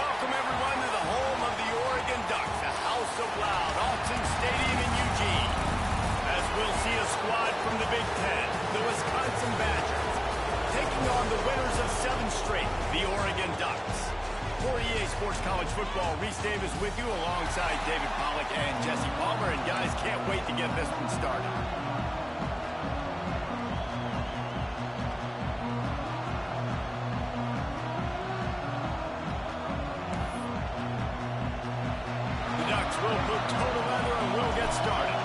Welcome, everyone, to the home of the Oregon Ducks, the House of Loud, Autzen Stadium in Eugene. As we'll see a squad from the Big Ten, the Wisconsin Badgers, taking on the winners of 7 straight, the Oregon Ducks. For EA Sports College Football, Reese Davis with you alongside David Pollack and Jesse Palmer. And guys, can't wait to get this one started. The Ducks will put total leather and we'll get started.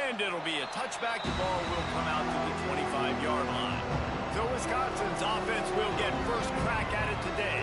And it'll be a touchback. The ball will come out to the 25-yard line. So Wisconsin's offense will get first crack at it today.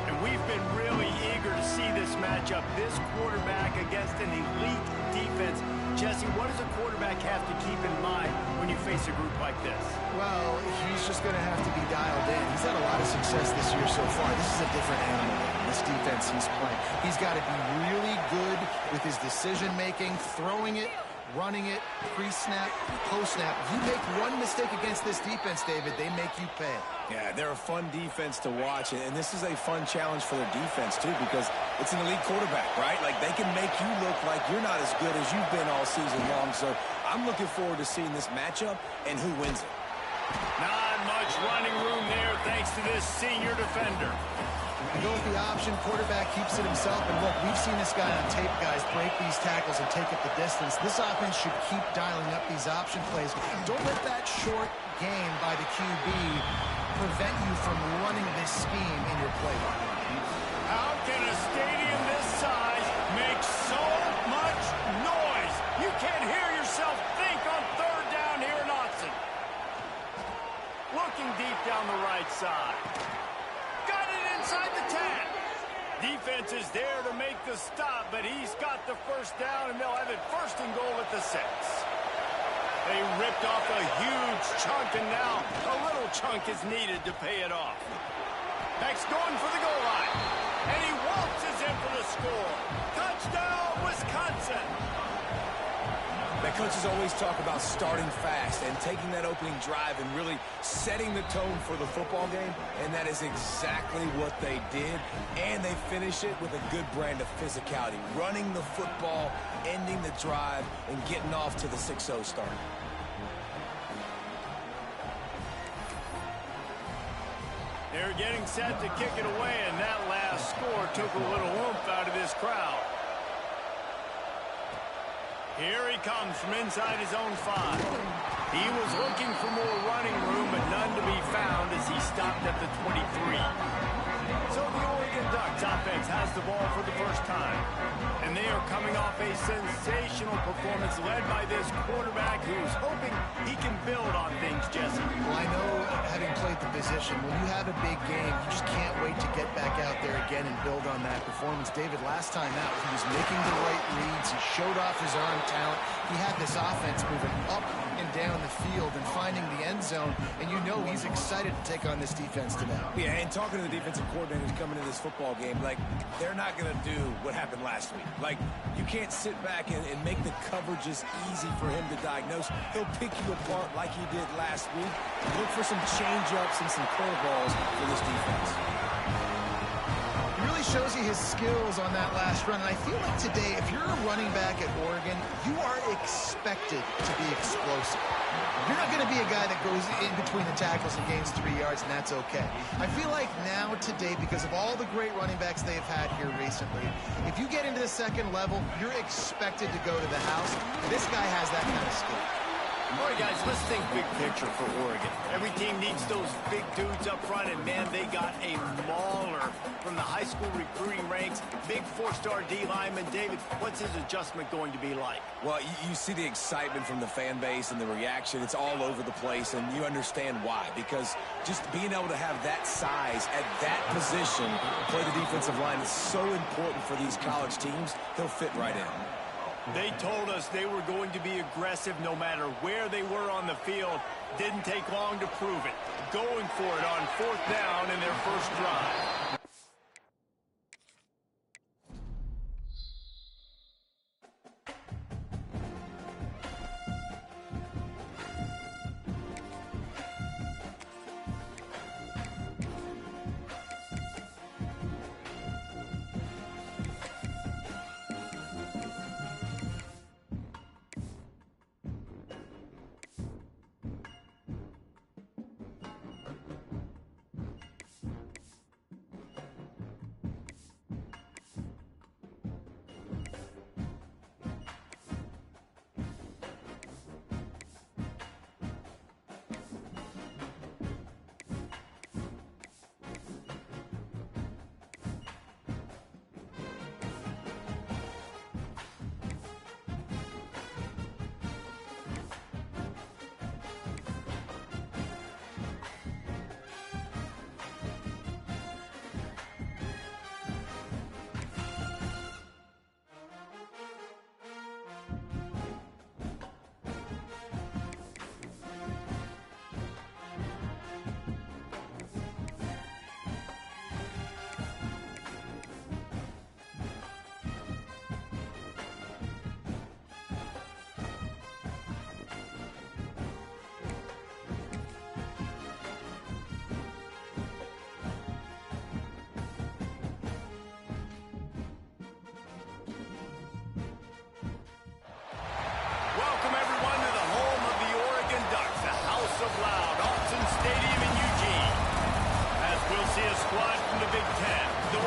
And we've been really eager to see this matchup, this quarterback against an elite defense. Jesse, what does a quarterback have to keep in mind when you face a group like this? Well, he's just going to have to be dialed in. He's had a lot of success this year so far. This is a different animal, this defense he's playing. He's got to be really good with his decision-making, throwing it, running it, pre-snap, post-snap. You make one mistake against this defense, David, they make you pay. Yeah, they're a fun defense to watch, and this is a fun challenge for their defense, too, because it's an elite quarterback, right? Like, they can make you look like you're not as good as you've been all season long, so I'm looking forward to seeing this matchup and who wins it. Not much running room there thanks to this senior defender. You go with the option, quarterback keeps it himself, and look, we've seen this guy on tape, guys, break these tackles and take it the distance. This offense should keep dialing up these option plays. Don't let that short gain by the QB prevent you from running this scheme in your playbook. How can a stadium this size make so much noise? You can't hear yourself think on 3rd down here in Autzen. Looking deep down the right side. Got it inside the 10. Defense is there to make the stop, but he's got the first down, and they'll have it 1st and goal at the 6. They ripped off a huge chunk, and now a little chunk is needed to pay it off. Next, going for the goal line. And he waltzes in for the score. Touchdown, Wisconsin. That coaches always talk about starting fast and taking that opening drive and really setting the tone for the football game, and that is exactly what they did, and they finish it with a good brand of physicality, running the football, ending the drive, and getting off to the 6-0 start. They're getting set to kick it away, and that last score took a little oomph out of this crowd. Here he comes from inside his own 5. He was looking for more running room, but none to be found as he stopped at the 23. So the Oregon Ducks offense has the ball for the first time. And they are coming off a sensational performance led by this quarterback who's hoping he can build on things, Jesse. Well, I know, having played the position, when you have a big game, you just can't wait to get back out there again and build on that performance. David, last time out, he was making the right reads. He showed off his arm talent. He had this offense moving up and down the field and finding the end zone, and you know he's excited to take on this defense today. Yeah, and talking to the defensive coordinators coming into this football game, like, they're not going to do what happened last week. Like, you can't sit back and make the coverages easy for him to diagnose. He'll pick you apart like he did last week. Look for some change-ups and some curveballs for this defense. He really shows you his skills on that last run, and I feel like today, if you're a running back at Oregon, you are expected to be explosive. You're not going to be a guy that goes in between the tackles and gains 3 yards, and that's okay. I feel like now, today, because of all the great running backs they've had here recently, if you get into the 2nd level, you're expected to go to the house. This guy has that kind of skill. All right, guys, let's think big picture for Oregon. Every team needs those big dudes up front, and, man, they got a mauler from the high school recruiting ranks. Big 4-star D lineman. David, what's his adjustment going to be like? Well, you see the excitement from the fan base and the reaction. It's all over the place, and you understand why. Because just being able to have that size at that position, play the defensive line, is so important for these college teams. He'll fit right in. They told us they were going to be aggressive no matter where they were on the field. Didn't take long to prove it. Going for it on 4th down in their first drive.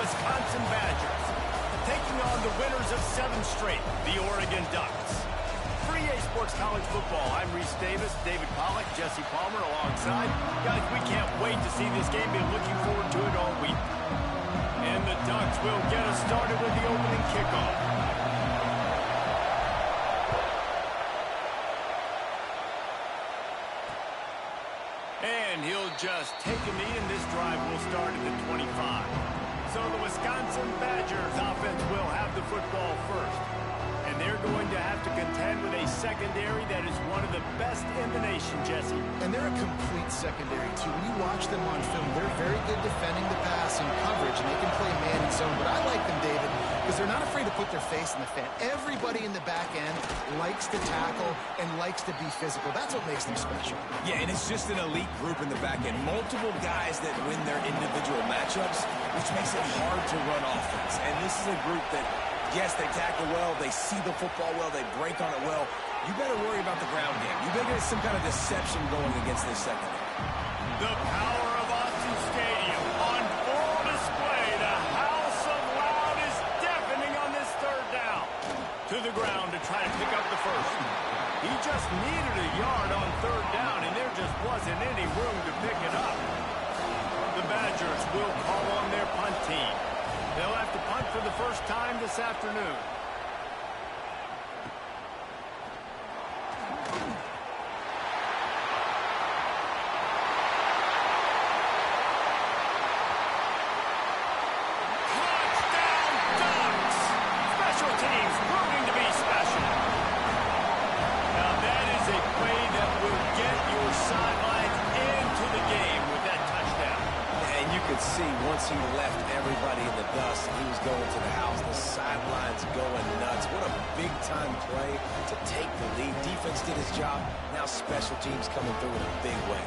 Wisconsin Badgers, taking on the winners of 7 straight, the Oregon Ducks. For EA Sports College Football, I'm Reese Davis, David Pollack, Jesse Palmer alongside. Guys, we can't wait to see this game. Been looking forward to it all week. And the Ducks will get us started with the opening kickoff. And he'll just take a knee, and this drive will start at the 25. So the Wisconsin Badgers offense will have the football first. And they're going to have to contend with a secondary that is one of the best in the nation, Jesse. And they're a complete secondary, too. When you watch them on film, they're very good defending the pass and coverage, and they can play man and zone. But I like them, David, because they're not afraid to put their face in the fan. Everybody in the back end likes to tackle and likes to be physical. That's what makes them special. Yeah, and it's just an elite group in the back end. Multiple guys that win their individual matchups, which makes it hard to run offense. And this is a group that, yes, they tackle well, they see the football well, they break on it well. You better worry about the ground game. You better get some kind of deception going against this secondary. The power of Austin Stadium on full display. The house of loud is deafening on this 3rd down. To the ground to try to pick up the first. He just needed a yard on 3rd down, and there just wasn't any room to pick it up. The Badgers will call on their punt team. They'll have to punt for the first time this afternoon. Touchdown, Ducks! Special teams proving to be special. Now that is a play that will get your sidelines into the game with that touchdown. And you could see once he left everybody in the dust, he was going to the house. The sidelines going nuts. What a big-time play to take the lead. Defense did his job. Now special teams coming through in a big way.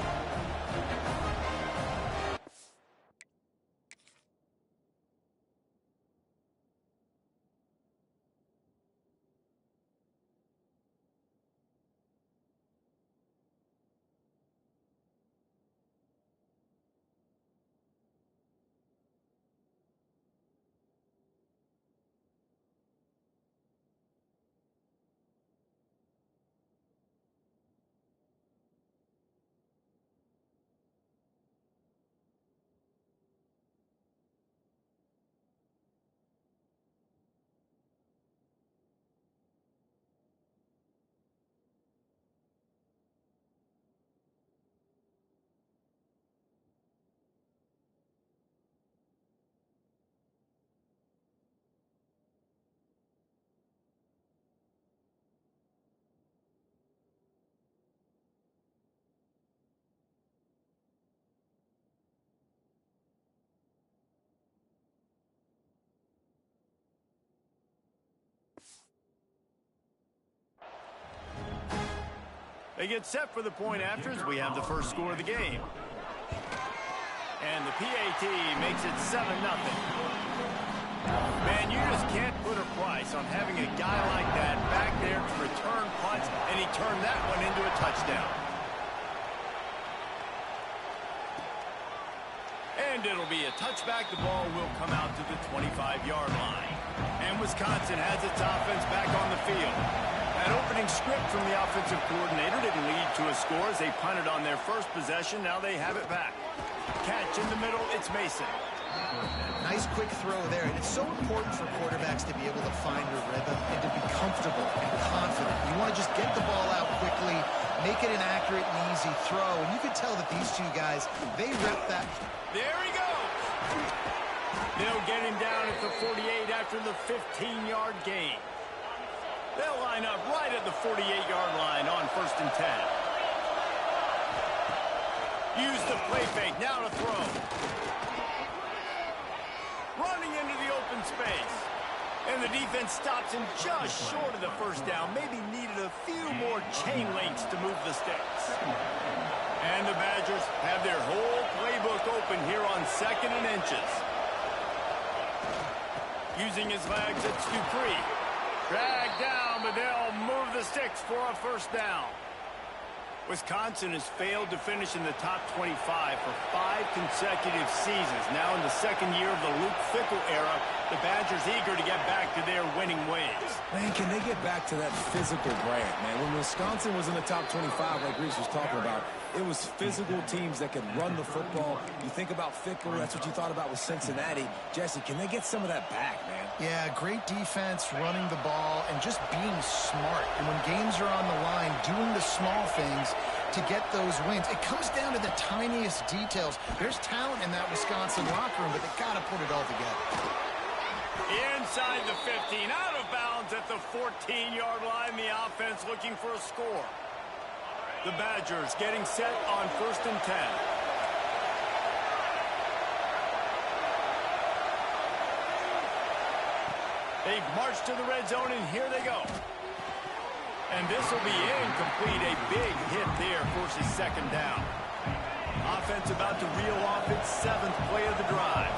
They get set for the point after as we have the first score of the game. And the PAT makes it 7-0. Man, you just can't put a price on having a guy like that back there to return punts, and he turned that one into a touchdown. And it'll be a touchback. The ball will come out to the 25-yard line. And Wisconsin has its offense back on the field. That opening script from the offensive coordinator didn't lead to a score as they punted on their first possession. Now they have it back. Catch in the middle, it's Mason. Nice quick throw there, and it's so important for quarterbacks to be able to find their rhythm and to be comfortable and confident. You want to just get the ball out quickly, make it an accurate and easy throw, and you can tell that these two guys, they rep that. There he goes! They'll get him down at the 48 after the 15-yard gain. They'll line up right at the 48-yard line on 1st and 10. Use the play fake, now to throw. Running into the open space. And the defense stops him just short of the first down. Maybe needed a few more chain links to move the sticks. And the Badgers have their whole playbook open here on 2nd and inches. Using his legs, it's Dupree. Dragged down, but they'll move the sticks for a first down. Wisconsin has failed to finish in the top 25 for 5 consecutive seasons. Now in the second year of the Luke Fickell era, the Badgers eager to get back to their winning ways. Man, can they get back to that physical brand, man? When Wisconsin was in the top 25, like Reese was talking about, it was physical teams that could run the football. You think about Fickell, that's what you thought about with Cincinnati. Jesse, can they get some of that back, man? Yeah, great defense, running the ball, and just being smart. And when games are on the line, doing the small things to get those wins. It comes down to the tiniest details. There's talent in that Wisconsin locker room, but they got to put it all together. Inside the 15, out of bounds at the 14-yard line. The offense looking for a score. The Badgers getting set on 1st and 10. They've marched to the red zone, and here they go. And this will be incomplete. A big hit there, forces 2nd down. Offense about to reel off its 7th play of the drive.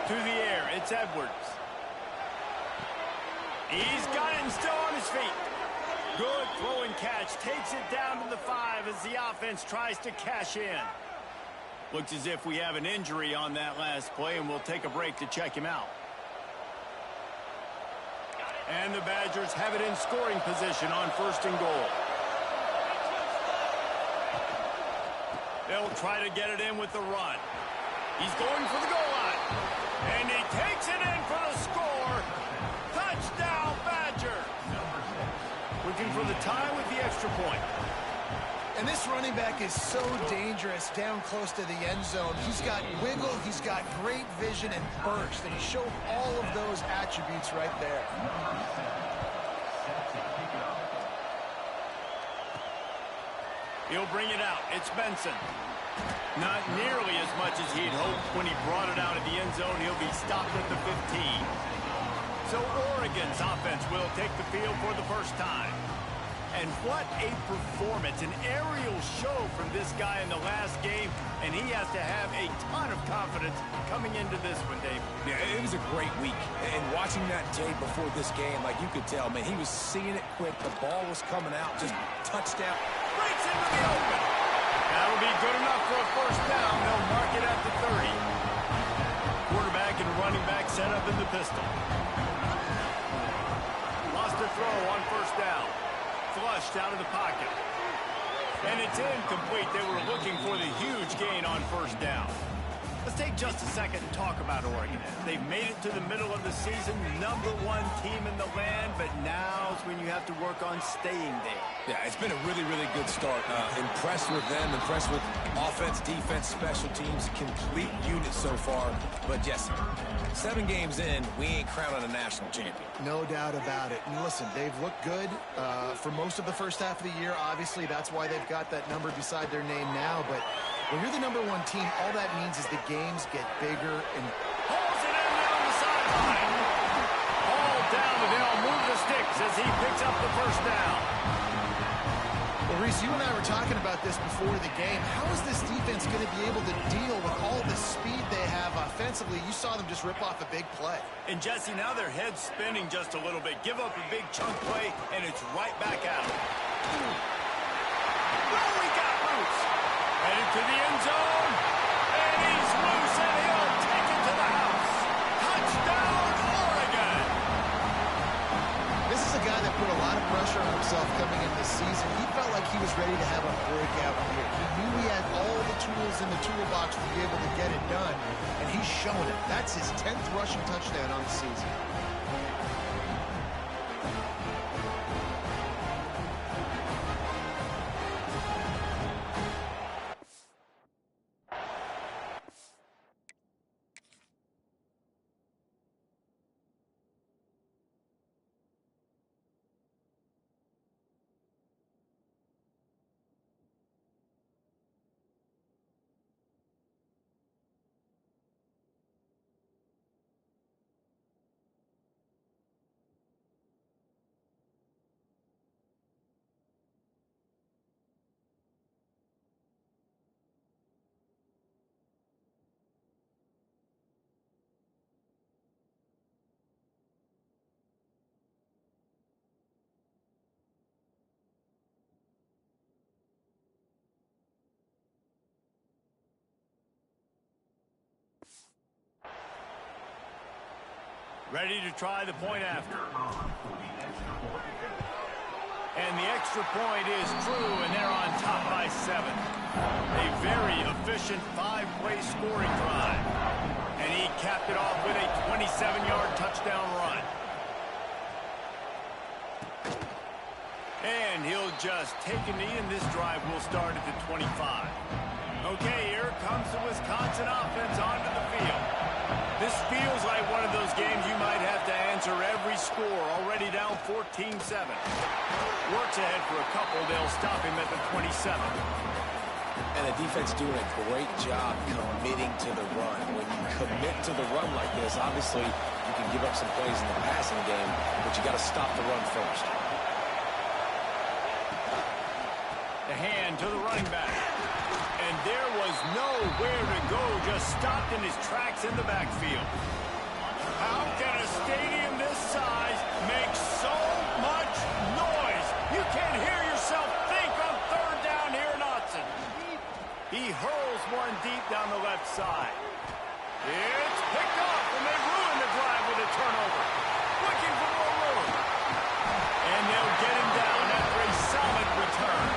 To the air, it's Edwards. He's got it and still on his feet. Good throw and catch. Takes it down to the 5 as the offense tries to cash in. Looks as if we have an injury on that last play, and we'll take a break to check him out. And the Badgers have it in scoring position on 1st and goal. They'll try to get it in with the run. He's going for the goal line. And he takes it in for the score. Touchdown, Badger. Looking for the tie with the extra point. And this running back is so dangerous down close to the end zone. He's got wiggle, he's got great vision and burst, and he showed all of those attributes right there. He'll bring it out. It's Benson. Not nearly as much as he'd hoped when he brought it out of the end zone. He'll be stopped at the 15. So Oregon's offense will take the field for the first time. And what a performance, an aerial show from this guy in the last game, and he has to have a ton of confidence coming into this one, Dave. Yeah, it was a great week. And watching that tape before this game, like you could tell, man, he was seeing it quick. The ball was coming out, just touchdown. Breaks into the open. That'll be good enough for a 1st down. They'll mark it at the 30. Quarterback and running back set up in the pistol. Lost a throw on 1st down. Flushed out of the pocket. And it's incomplete. They were looking for the huge gain on 1st down. Let's take just a second and talk about Oregon. They've made it to the middle of the season, #1 team in the land, but now's when you have to work on staying there. Yeah, it's been a really, really good start. Impressed with them, impressed with offense, defense, special teams, complete unit so far. But yes, 7 games in, we ain't crowning a national champion. No doubt about it. And listen, they've looked good for most of the first half of the year. Obviously, that's why they've got that number beside their name now. But when you're the #1 team, all that means is the games get bigger and... Pulls it in down the sideline. Ball down, and they'll move the sticks as he picks up the 1st down. Well, Reese, you and I were talking about this before the game. How is this defense going to be able to deal with all the speed they have offensively? You saw them just rip off a big play. And Jesse, now their head's spinning just a little bit. Give up a big chunk play, and it's right back out. Oh, he got loose. Headed to the end zone. And he's loose, and he'll take it to the house. Touchdown, Oregon. This is a guy that put a lot of pressure on himself coming into this season. He felt like he was ready to have a breakout year. He knew he had all the tools in the toolbox to be able to get it done, and he's shown it. That's his 10th rushing touchdown on the season. Ready to try the point after. And the extra point is true, and they're on top by 7. A very efficient 5-play scoring drive. And he capped it off with a 27-yard touchdown run. And he'll just take a knee, and this drive will start at the 25. Okay, here comes the Wisconsin offense onto the field. This feels like one of those games you might have to answer every score. Already down 14-7. Works ahead for a couple. They'll stop him at the 27. And the defense doing a great job committing to the run. When you commit to the run like this, obviously you can give up some plays in the passing game, but you got to stop the run first. The hand to the running back. And there was nowhere to go, just stopped in his tracks in the backfield. How can a stadium this size make so much noise? You can't hear yourself think on third down here in Autzen. He hurls one deep down the left side. It's picked off, and they ruin the drive with a turnover. Looking for more room. And they'll get him down after a solid return.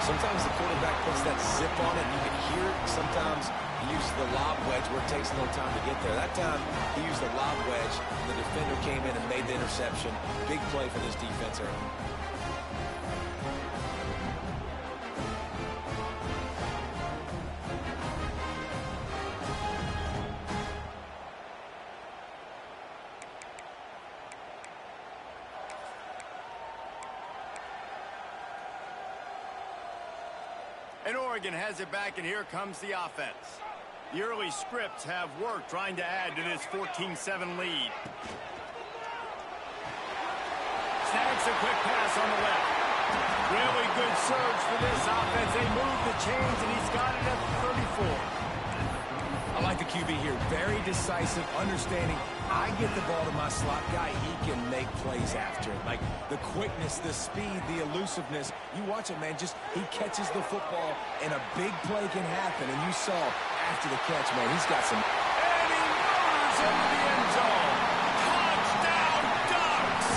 Sometimes the quarterback puts that zip on it, and you can hear it. Sometimes he uses the lob wedge where it takes no time to get there. That time, he used the lob wedge. The defender came in and made the interception. Big play for this defense early. And Oregon has it back, and here comes the offense. The early scripts have worked trying to add to this 14-7 lead. Snags a quick pass on the left. Really good surge for this offense. They move the chains, and he's got it at the 34. I like the QB here. Very decisive, understanding. I get the ball to my slot guy, he can make plays after it. Like the quickness, the speed, the elusiveness. You watch it, man. Just he catches the football, and a big play can happen. And you saw after the catch, man, he's got some. And he murders into the end zone. Touchdown, Ducks!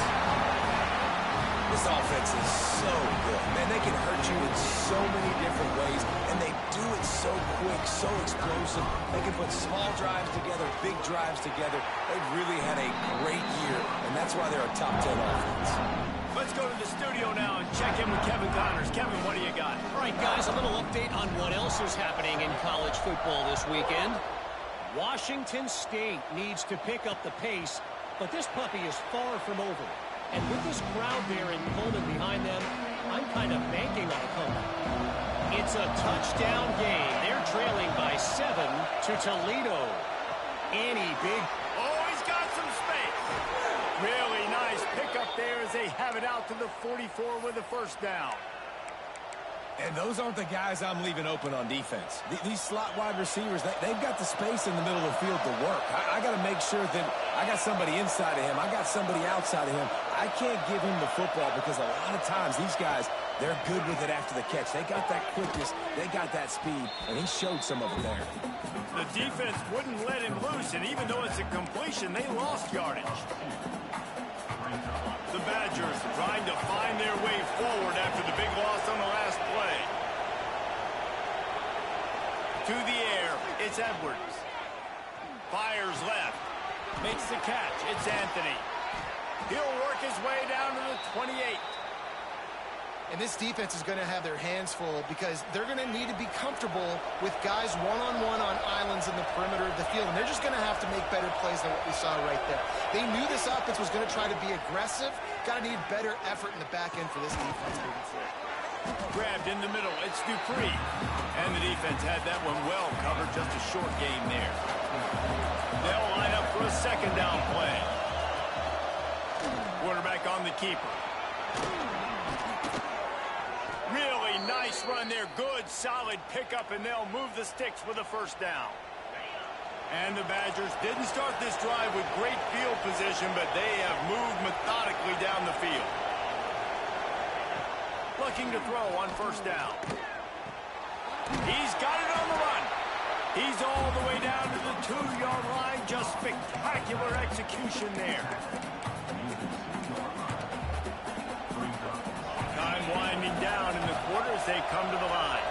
This offense is so good. Man, they can hurt you in so many different ways, and they do it so quick, so explosive. They can put small drives together, big drives together. They've really had a great year, and that's why they're a top 10 offense. Let's go to the studio now and check in with Kevin Connors. Kevin, what do you got? All right, guys, a little update on what else is happening in college football this weekend. Washington State needs to pick up the pace, but this puppy is far from over. And with this crowd there in Pullman behind them, I'm kind of banking on a comeback. It's a touchdown game. They're trailing by 7 to Toledo. Any big... Oh, he's got some space. Really nice pickup there as they have it out to the 44 with a first down. And those aren't the guys I'm leaving open on defense. These slot wide receivers, they've got the space in the middle of the field to work. I got to make sure that I got somebody inside of him. I got somebody outside of him. I can't give him the football because a lot of times these guys, they're good with it after the catch. They got that quickness. They got that speed, and he showed some of it there. The defense wouldn't let him loose, and even though it's a completion, they lost yardage. The Badgers trying to find their way forward after the big loss on the last play. To the air, it's Edwards. Fires left. Makes the catch. It's Anthony. He'll work his way down to the 28. And this defense is going to have their hands full because they're going to need to be comfortable with guys one-on-one on islands in the perimeter of the field. And they're just going to have to make better plays than what we saw right there. They knew this offense was going to try to be aggressive. Got to need better effort in the back end for this defense moving forward. Grabbed in the middle. It's Dupree. And the defense had that one well covered. Just a short game there. They'll line up for a second down play. Quarterback on the keeper. Really nice run there. Good, solid pickup, and they'll move the sticks with a first down. And the Badgers didn't start this drive with great field position, but they have moved methodically down the field. Looking to throw on first down. He's got it on the run. He's all the way down to the 2-yard line. Just spectacular execution there. Time winding down in the quarter as they come to the line.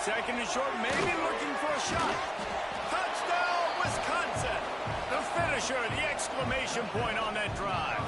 Second and short, maybe looking for a shot. Touchdown, Wisconsin. The finisher, the exclamation point on that drive.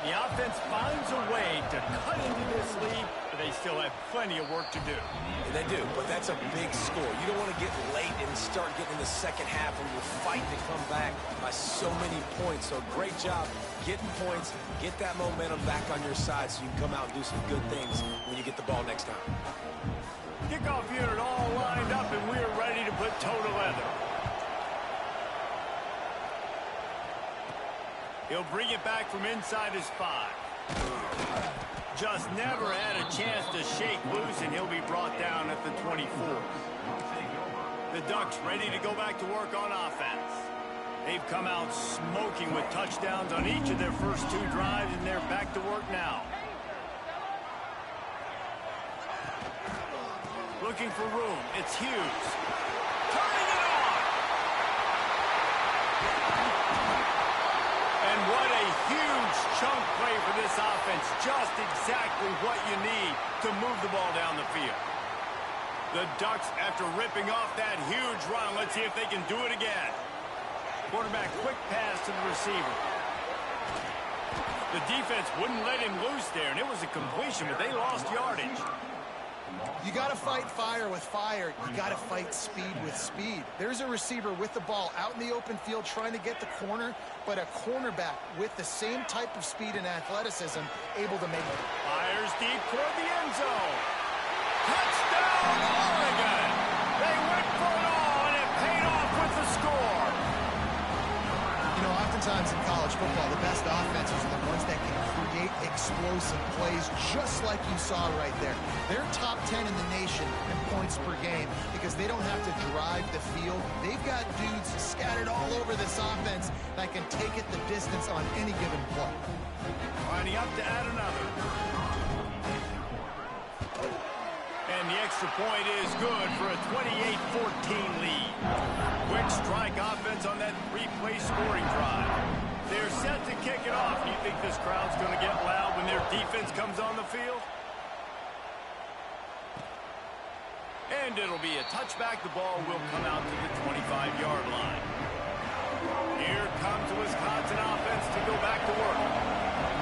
The offense finds a way to cut into this lead, but they still have plenty of work to do. Yeah, they do, but that's a big score. You don't want to get late and start getting in the second half when you're fighting to come back by so many points. So great job getting points, get that momentum back on your side so you can come out and do some good things when you get the ball next time. Kickoff unit all lined up, and we're ready to put toe to leather. He'll bring it back from inside his 5. Just never had a chance to shake loose, and he'll be brought down at the 24. The Ducks ready to go back to work on offense. They've come out smoking with touchdowns on each of their first 2 drives, and they're back to work now. Looking for room. It's Hughes. Turning it on! And what a huge chunk play for this offense. Just exactly what you need to move the ball down the field. The Ducks, after ripping off that huge run, let's see if they can do it again. Quarterback, quick pass to the receiver. The defense wouldn't let him loose there, and it was a completion, but they lost yardage. You got to fight fire with fire. You got to fight speed with speed. There's a receiver with the ball out in the open field trying to get the corner, but a cornerback with the same type of speed and athleticism able to make it. Fires deep toward the end zone. Touchdown, Oregon! They went for it all, and it paid off with the score. You know, oftentimes in college football, the best offenses are the ones that can create explosive plays just like you saw right there. They're top 10 in the nation in points per game because they don't have to drive the field. They've got dudes scattered all over this offense that can take it the distance on any given play. Lining up to add another. And the extra point is good for a 28-14 lead. Quick strike offense on that 3-play scoring drive. They're set to kick it off. Do you think this crowd's going to get loud when their defense comes on the field? And it'll be a touchback. The ball will come out to the 25-yard line. Here comes the Wisconsin offense to go back to work.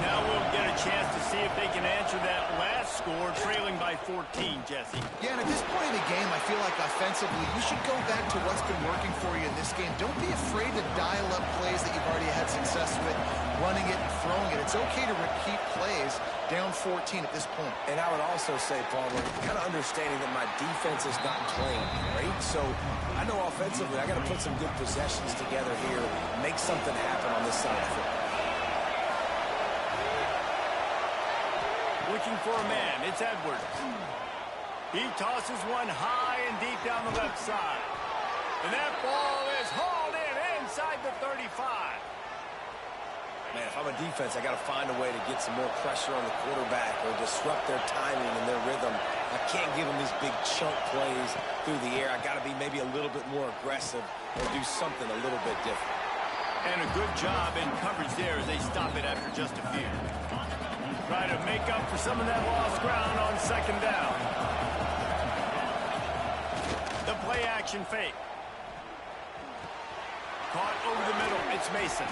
Now we'll get a chance to see if they can answer that last score, trailing by 14, Jesse. Yeah, and at this point in the game, I feel like offensively, you should go back to what's been working for you in this game. Don't be afraid to dial up plays that you've already had success with, running it and throwing it. It's okay to repeat plays down 14 at this point. And I would also say, Palmer, kind of understanding that my defense is not playing great, so I know offensively I got to put some good possessions together here, make something happen on this side of the football. Looking for a man, it's Edwards. He tosses one high and deep down the left side. And that ball is hauled in inside the 35. Man, if I'm a defense, I got to find a way to get some more pressure on the quarterback or disrupt their timing and their rhythm. I can't give them these big chunk plays through the air. I got to be maybe a little bit more aggressive or do something a little bit different. And a good job in coverage there as they stop it after just a few. Try to make up for some of that lost ground on second down. The play action fake. Caught over the middle. It's Mason.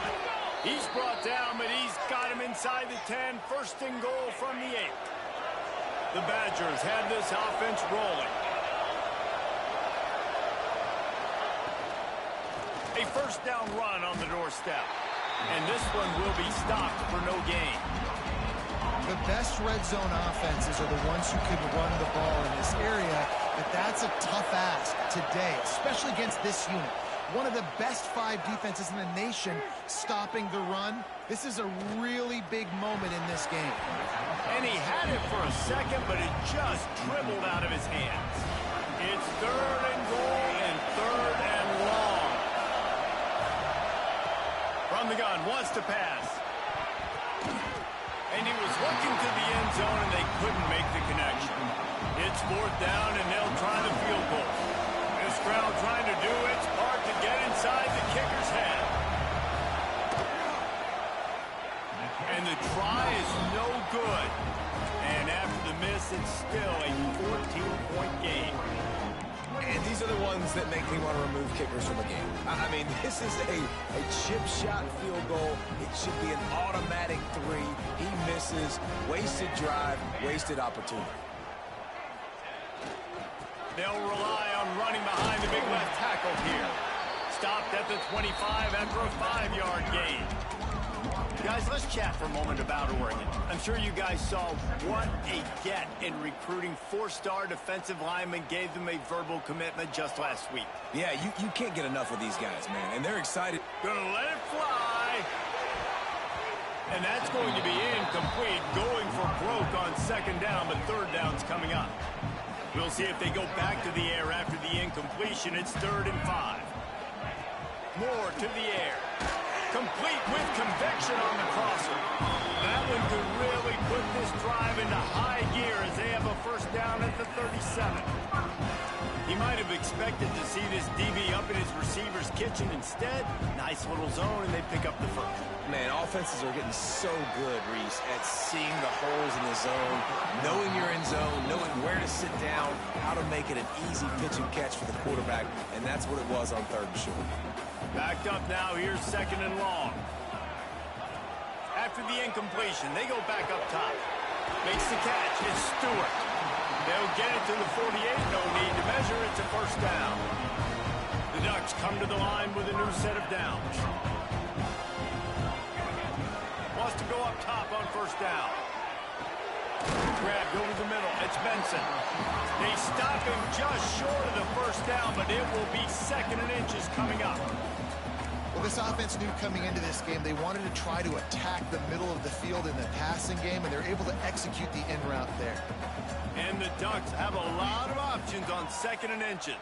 He's brought down, but he's got him inside the 10. First and goal from the 8. The Badgers had this offense rolling. A first down run on the doorstep. And this one will be stopped for no gain. The best red zone offenses are the ones who can run the ball in this area, but that's a tough ask today, especially against this unit. One of the best 5 defenses in the nation stopping the run. This is a really big moment in this game. And he had it for a second, but it just dribbled out of his hands. It's third and goal and third and long. From the gun, wants to pass. And he was looking to the end zone, and they couldn't make the connection. It's fourth down, and they'll try the field goal. This crowd trying to do its part to get inside the kicker's head. And the try is no good. And after the miss, it's still a 14-point game. And these are the ones that make me want to remove kickers from a game. I mean, this is a chip shot field goal. It should be an automatic 3. He misses. Wasted drive, wasted opportunity. They'll rely on running behind the big left tackle here. Stopped at the 25 after a 5-yard gain. Guys, let's chat for a moment about Oregon. I'm sure you guys saw what a get in recruiting 4-star defensive linemen gave them a verbal commitment just last week. Yeah, you can't get enough of these guys, man. And they're excited. Gonna let it fly. And that's going to be incomplete, going for broke on second down, but third down's coming up. We'll see if they go back to the air after the incompletion. It's 3rd and 5. Moore to the air. Complete with conviction on the crosser. That one could really put this drive into high gear as they have a first down at the 37. He might have expected to see this DB up in his receiver's kitchen. Instead, nice little zone, and they pick up the first. Man, offenses are getting so good, Reese, at seeing the holes in the zone, knowing you're in zone, knowing where to sit down, how to make it an easy pitch and catch for the quarterback, and that's what it was on 3rd and short. Backed up now, here's 2nd and long. After the incompletion, they go back up top. Makes the catch, it's Stewart. They'll get it to the 48, no need to measure, it's a first down. The Ducks come to the line with a new set of downs. Wants to go up top on first down. Grabbed over the middle, it's Benson. They stop him just short of the first down, but it will be 2nd and inches coming up. Well, this offense knew coming into this game they wanted to try to attack the middle of the field in the passing game, and they're able to execute the in route there. And the Ducks have a lot of options on 2nd and inches.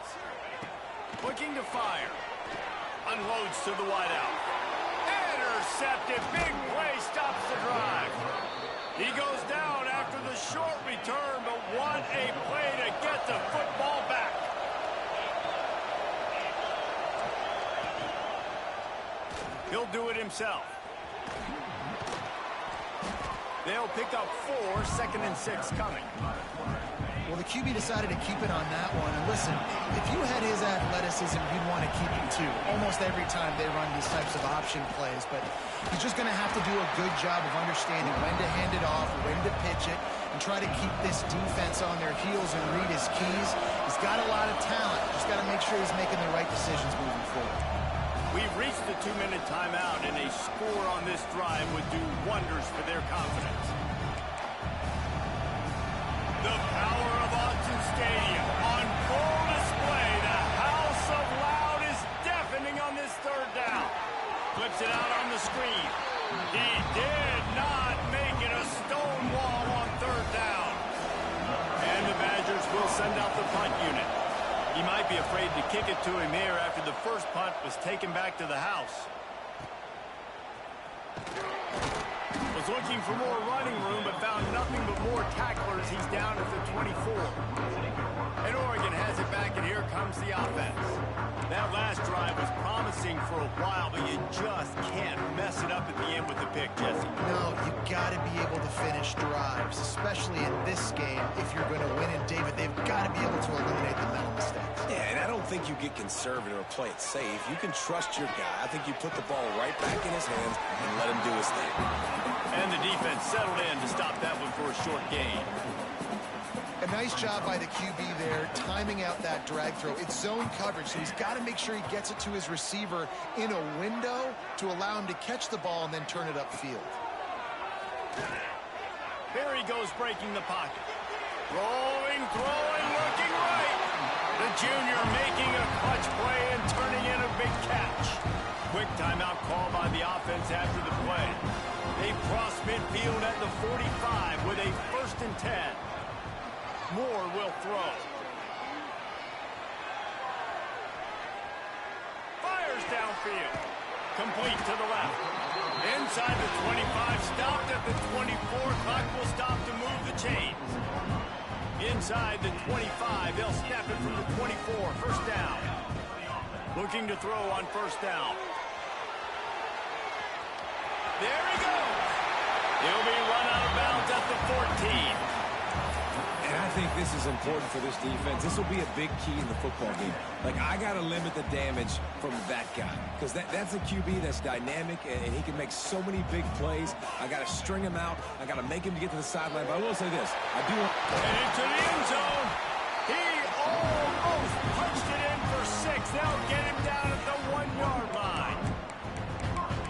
Looking to fire. Unloads to the wideout. Intercepted. Big play stops the drive. He goes down after the short return, but what a play to get the football back. He'll do it himself. They'll pick up 4, 2nd and 6 coming. Well, the QB decided to keep it on that one. And listen, if you had his athleticism, you'd want to keep him too. Almost every time they run these types of option plays. But he's just going to have to do a good job of understanding when to hand it off, when to pitch it, and try to keep this defense on their heels and read his keys. He's got a lot of talent. Just got to make sure he's making the right decisions moving forward. We've reached the 2-minute timeout, and a score on this drive would do wonders for their confidence. The power of Autzen Stadium on full display. The House of Loud is deafening on this 3rd down. Flips it out on the screen. He did not make it a stone wall on 3rd down. And the Badgers will send out the punt unit. He might be afraid to kick it to him here after the first punt was taken back to the house. Was looking for more running room, but found nothing but more tacklers. He's down at the 24. And Oregon has it back, and here comes the offense. That last drive was promising for a while, but you just can't mess it up at the end with the pick, Jesse. No, you got to be able to finish drives, especially in this game. If you're going to win it, David, they've got to be able to eliminate the mental mistakes. Yeah, and I don't think you get conservative or play it safe. You can trust your guy. I think you put the ball right back in his hands and let him do his thing. And the defense settled in to stop that one for a short gain. A nice job by the QB there, timing out that drag throw. It's zone coverage, so he's got to make sure he gets it to his receiver in a window to allow him to catch the ball and then turn it upfield. Here he goes, breaking the pocket. Rolling, throwing, looking right. The junior making a clutch play and turning in a big catch. Quick timeout call by the offense after the play. They cross midfield at the 45 with a 1st and 10. Moore will throw. field. Complete to the left. Inside the 25, stopped at the 24. Clock will stop to move the chains. Inside the 25, they'll snap it from the 24. First down. Looking to throw on first down. There he goes. He'll be run out of bounds at the 14. And I think this is important for this defense. This will be a big key in the football game. Like, I got to limit the damage from that guy because that's a QB that's dynamic, and he can make so many big plays. I got to string him out. I got to make him get to the sideline. But I will say this. I do want... And into the end zone. He almost punched it in for 6. They'll get him down at the 1-yard line.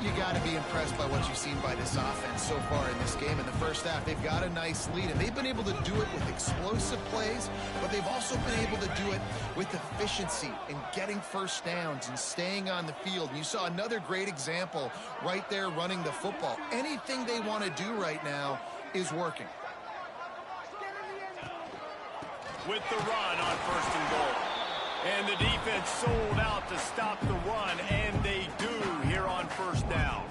You got to be impressed by what you've seen by this offense so far in this game. In the first half, they've got a nice lead, and they've been able to do it with explosive plays, but they've also been able to do it with efficiency and getting first downs and staying on the field. And you saw another great example right there running the football. Anything they want to do right now is working. With the run on first and goal. And the defense sold out to stop the run, and they do here on first down.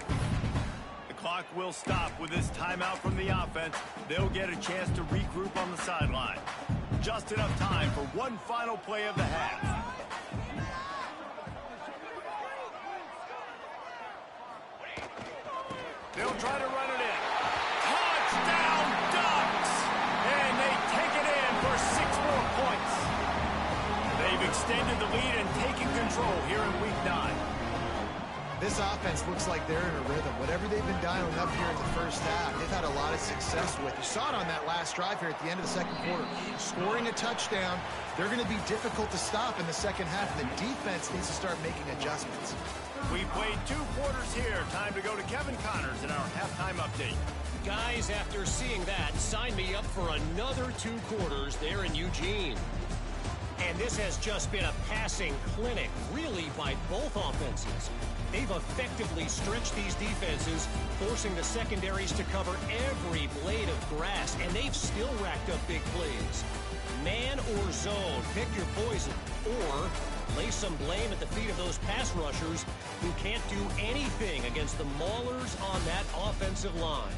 The clock will stop with this timeout from the offense. They'll get a chance to regroup on the sideline. Just enough time for one final play of the half. They'll try to run it in. Touchdown, Ducks! And they take it in for 6 more points. They've extended the lead and taken control here in Week 9. This offense looks like they're in a rhythm. Whatever they've been dialing up here in the first half, they've had a lot of success with. You saw it on that last drive here at the end of the second quarter. Scoring a touchdown, they're going to be difficult to stop in the second half. The defense needs to start making adjustments. We played 2 quarters here. Time to go to Kevin Connors in our halftime update. Guys, after seeing that, sign me up for another 2 quarters there in Eugene. And this has just been a passing clinic, really, by both offenses. They've effectively stretched these defenses, forcing the secondaries to cover every blade of grass, and they've still racked up big plays. Man or zone, pick your poison, or lay some blame at the feet of those pass rushers who can't do anything against the maulers on that offensive line.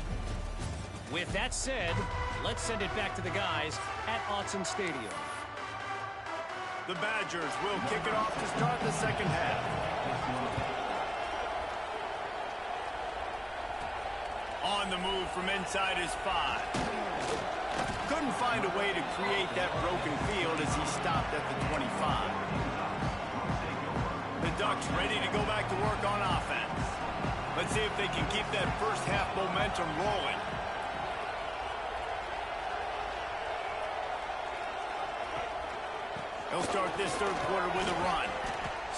With that said, let's send it back to the guys at Autzen Stadium. The Badgers will kick it off to start the second half. On the move from inside his 5. Couldn't find a way to create that broken field as he stopped at the 25. The Ducks ready to go back to work on offense. Let's see if they can keep that first half momentum rolling. He'll start this third quarter with a run.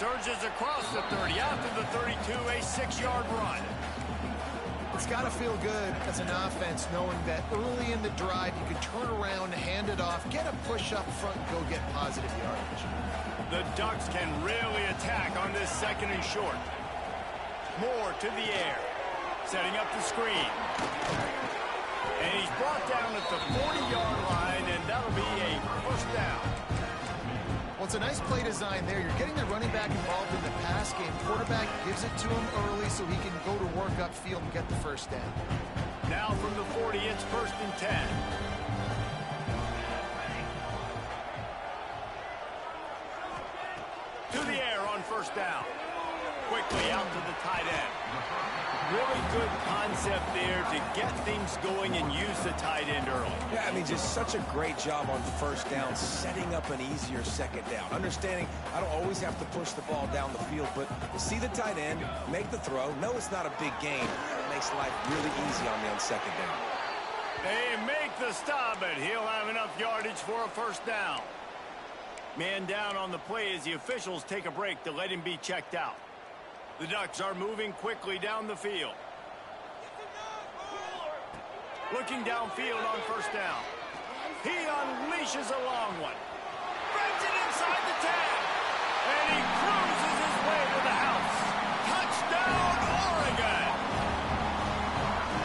Surges across the 30, out to the 32, a 6-yard run. It's got to feel good as an offense knowing that early in the drive you can turn around, hand it off, get a push up front, and go get positive yardage. The Ducks can really attack on this second and short. Moore to the air, setting up the screen. And he's brought down at the 40-yard line, and that'll be a first down. Well, it's a nice play design there. You're getting the running back involved in the pass game. Quarterback gives it to him early so he can go to work upfield and get the first down. Now from the 40, it's first and 10. To the air on first down. Quickly out to the tight end. Really good concept there to get things going and use the tight end early. Yeah, I mean, just such a great job on first down, setting up an easier second down. Understanding I don't always have to push the ball down the field, but see the tight end, make the throw. No, it's not a big gain. It makes life really easy on me on second down. They make the stop, but he'll have enough yardage for a first down. Man down on the play as the officials take a break to let him be checked out. The Ducks are moving quickly down the field. Looking downfield on first down. He unleashes a long one. Brings it inside the 10. And he cruises his way to the house. Touchdown, Oregon!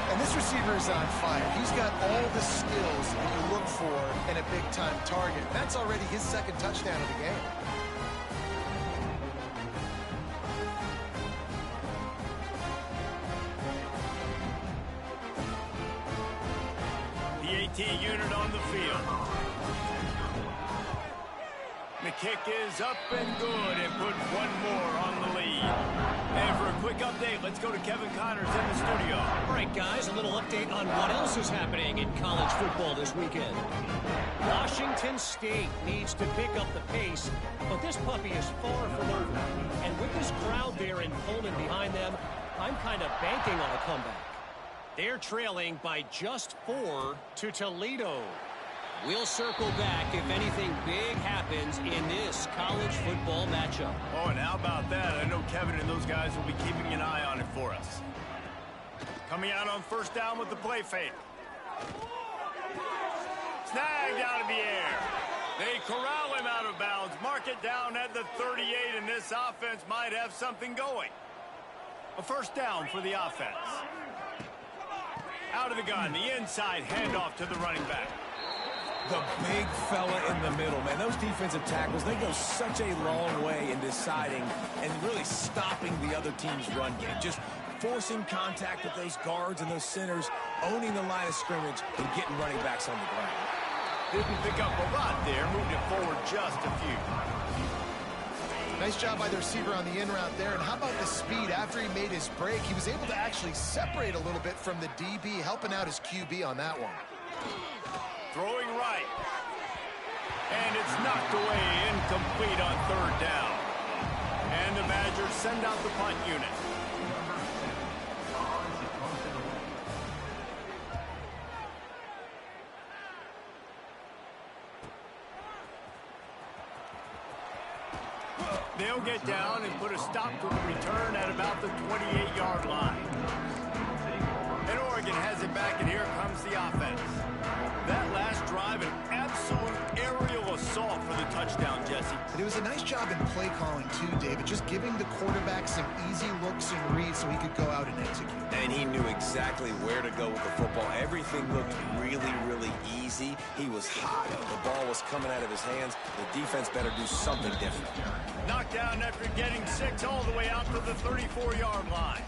And this receiver is on fire. He's got all the skills that you look for in a big-time target. That's already his second touchdown of the game. PAT unit on the field. The kick is up and good and put one more on the lead. And for a quick update, let's go to Kevin Connors in the studio. All right, guys, a little update on what else is happening in college football this weekend. Washington State needs to pick up the pace, but this puppy is far from over. And with this crowd there in Pullman behind them, I'm kind of banking on a comeback. They're trailing by just 4 to Toledo. We'll circle back if anything big happens in this college football matchup. Oh, and how about that? I know Kevin and those guys will be keeping an eye on it for us. Coming out on first down with the play fake. Snagged out of the air. They corral him out of bounds. Mark it down at the 38, and this offense might have something going. A first down for the offense. Out of the gun, the inside handoff to the running back. The big fella in the middle, man. Those defensive tackles, they go such a long way in deciding and really stopping the other team's run game. Just forcing contact with those guards and those centers, owning the line of scrimmage, and getting running backs on the ground. Didn't pick up a lot there, moved it forward just a few. Nice job by the receiver on the in route there. And how about the speed? After he made his break, he was able to actually separate a little bit from the DB, helping out his QB on that one. Throwing right. And it's knocked away, incomplete on third down. And the Badgers send out the punt unit. They'll get down and put a stop to the return at about the 28-yard line. And Oregon has it back, and here comes the offense. That last drive, an absolute aerial assault for the touchdown, Jesse. And it was a nice job in play calling, too, David, just giving the quarterback some easy looks and reads so he could go out and execute. And he knew exactly where to go with the football. Everything looked really, really easy. He was hot. The ball was coming out of his hands. The defense better do something different. Knocked down after getting 6 all the way out to the 34-yard line.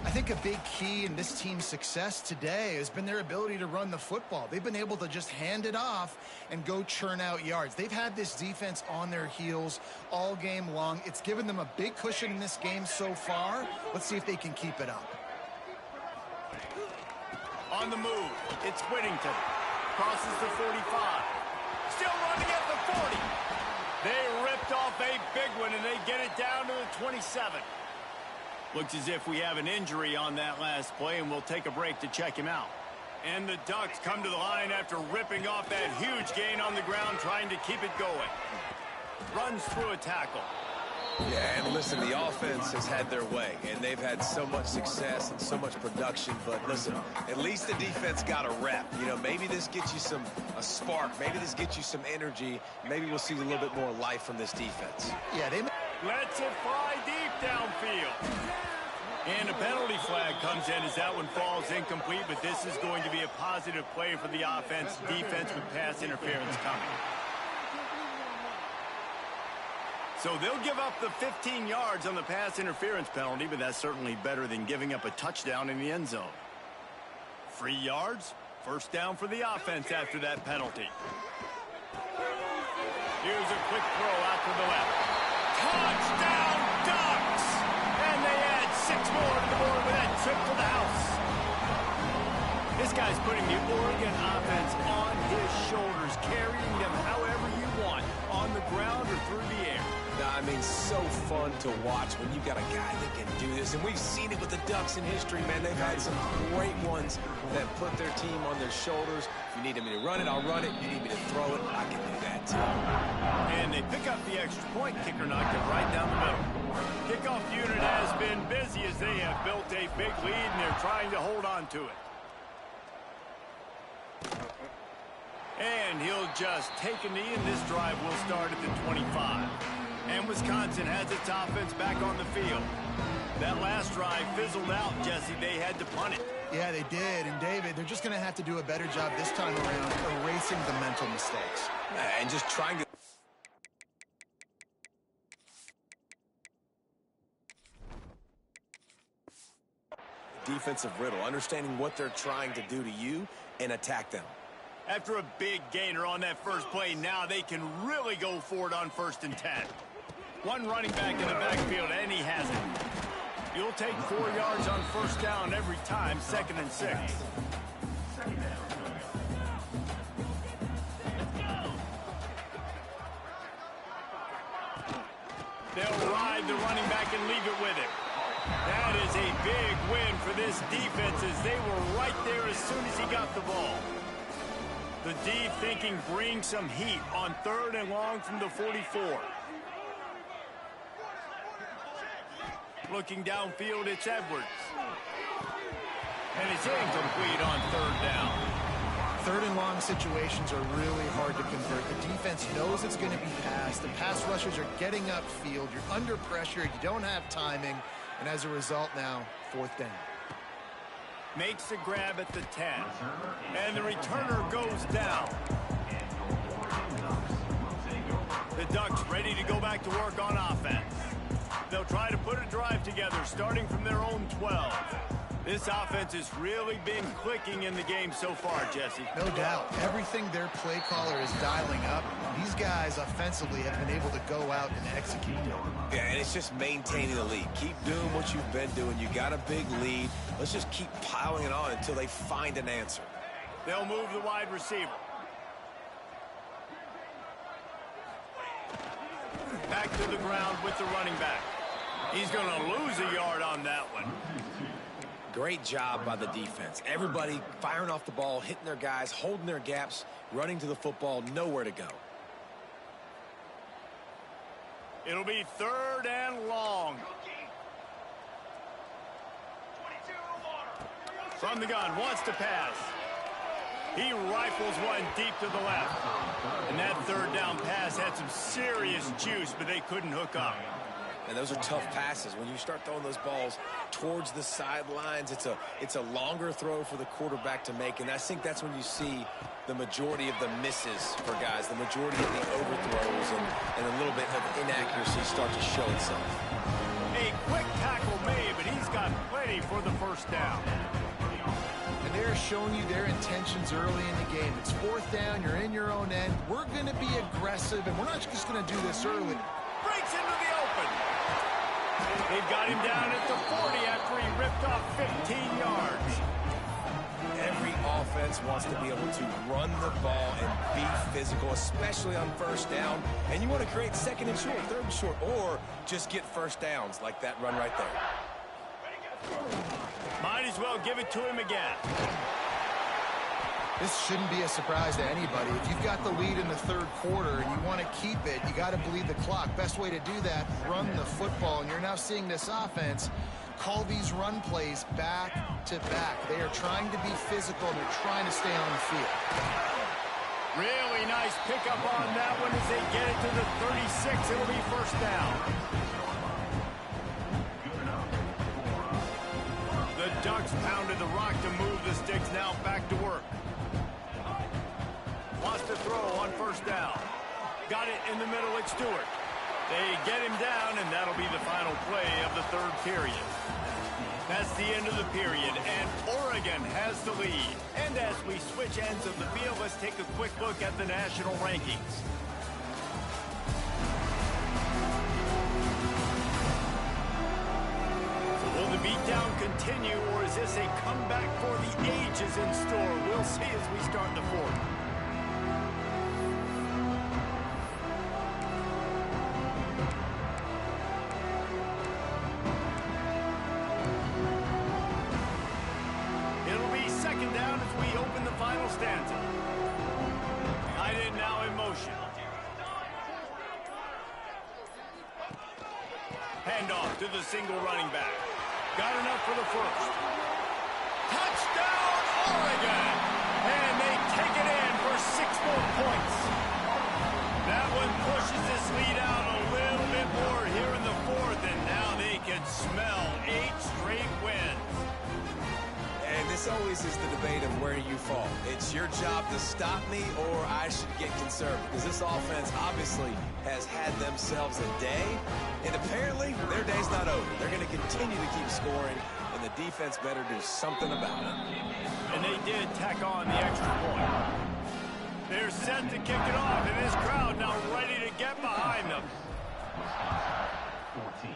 I think a big key in this team's success today has been their ability to run the football. They've been able to just hand it off and go churn out yards. They've had this defense on their heels all game long. It's given them a big cushion in this game so far. Let's see if they can keep it up. On the move, it's Whittington. Crosses the 45. Still running at the 40. They ripped off a big one, and they get it down to the 27. Looks as if we have an injury on that last play, and we'll take a break to check him out. And the Ducks come to the line after ripping off that huge gain on the ground, trying to keep it going. Runs through a tackle. Yeah, and listen, the offense has had their way, and they've had so much success and so much production. But listen, at least the defense got a rep. You know, maybe this gets you a spark. Maybe this gets you some energy. Maybe we'll see a little bit more life from this defense. Yeah, they Lets it fly deep downfield. And a penalty flag comes in as that one falls incomplete, but this is going to be a positive play for the offense. Defense with pass interference coming. So they'll give up the 15 yards on the pass interference penalty, but that's certainly better than giving up a touchdown in the end zone. 3 yards, first down for the offense after that penalty. Here's a quick throw out to the left. Touchdown, Ducks! And they add 6 more to the board with that trip to the house. This guy's putting the Oregon offense on his shoulders, carrying them however you want, on the ground or through the air. I mean, so fun to watch when you've got a guy that can do this. And we've seen it with the Ducks in history, man. They've had some great ones that put their team on their shoulders. If you need me to run it, I'll run it. If you need me to throw it, I can do that too. And they pick up the extra point. Kicker knocked it right down the middle. Kickoff unit has been busy as they have built a big lead, and they're trying to hold on to it. And he'll just take a knee, and this drive will start at the 25. And Wisconsin has its offense back on the field. That last drive fizzled out, Jesse. They had to punt it. Yeah, they did. And, David, they're just going to have to do a better job this time around erasing the mental mistakes. And just trying to... defensive riddle, understanding what they're trying to do to you and attack them. After a big gainer on that first play, now they can really go for it on 1st and 10. One running back in the backfield, and he has it. You'll take 4 yards on 1st down every time, 2nd and 6. They'll ride the running back and leave it with him. That is a big win for this defense as they were right there as soon as he got the ball. The D thinking bring some heat on 3rd and long from the 44. Looking downfield, it's Edwards. And it's incomplete on 3rd down. 3rd and long situations are really hard to convert. The defense knows it's going to be passed. The pass rushers are getting upfield. You're under pressure. You don't have timing. And as a result now, 4th down. Makes the grab at the 10. And the returner goes down. The Ducks ready to go back to work on offense. They'll try to put a drive together starting from their own 12. This offense has really been clicking in the game so far, Jesse. No doubt. Everything their play caller is dialing up, these guys offensively have been able to go out and execute it. Yeah, and it's just maintaining the lead. Keep doing what you've been doing. You got a big lead. Let's just keep piling it on until they find an answer. They'll move the wide receiver. Back to the ground with the running back. He's going to lose a yard on that one. Great job by the defense. Everybody firing off the ball, hitting their guys, holding their gaps, running to the football, nowhere to go. It'll be 3rd and long. From the gun, wants to pass. He rifles one deep to the left. And that 3rd down pass had some serious juice, but they couldn't hook up. And those are tough passes. When you start throwing those balls towards the sidelines, it's a longer throw for the quarterback to make. And I think that's when you see the majority of the misses for guys, the majority of the overthrows and a little bit of inaccuracy start to show itself. A quick tackle made, but he's got plenty for the 1st down. And they're showing you their intentions early in the game. It's 4th down, you're in your own end. We're going to be aggressive, and we're not just going to do this early. Breaks into the open. They've got him down at the 40 after he ripped off 15 yards. Every offense wants to be able to run the ball and be physical, especially on 1st down. And you want to create 2nd and short, 3rd and short, or just get 1st downs like that run right there. Might as well give it to him again. This shouldn't be a surprise to anybody. If you've got the lead in the 3rd quarter and you want to keep it, you got to bleed the clock. Best way to do that, run the football. And you're now seeing this offense call these run plays back to back. They are trying to be physical, and they're trying to stay on the field. Really nice pickup on that one as they get it to the 36. It'll be 1st down. The Ducks pounded the rock to move the sticks. Now back to work. Wants to throw on 1st down. Got it in the middle. It's Stewart. They get him down, and that'll be the final play of the 3rd period. That's the end of the period, and Oregon has the lead. And as we switch ends of the field, let's take a quick look at the national rankings. So will the beatdown continue, or is this a comeback for the ages in store? We'll see as we start the 4th. Stanza. Tight end now in motion. Handoff to the single running back. Got enough for the 1st. Touchdown, Oregon! And they take it in for 6 more points. That one pushes this lead out a little bit more here in the 4th, and now they can smell 8 straight wins. And this always is the debate of where you fall. It's your job to stop me, or I should get concerned, because this offense obviously has had themselves a day, and apparently their day's not over. They're going to continue to keep scoring, and and the defense better do something about it. And they did tack on the extra point. They're set to kick it off, and this crowd now ready to get behind them. 14.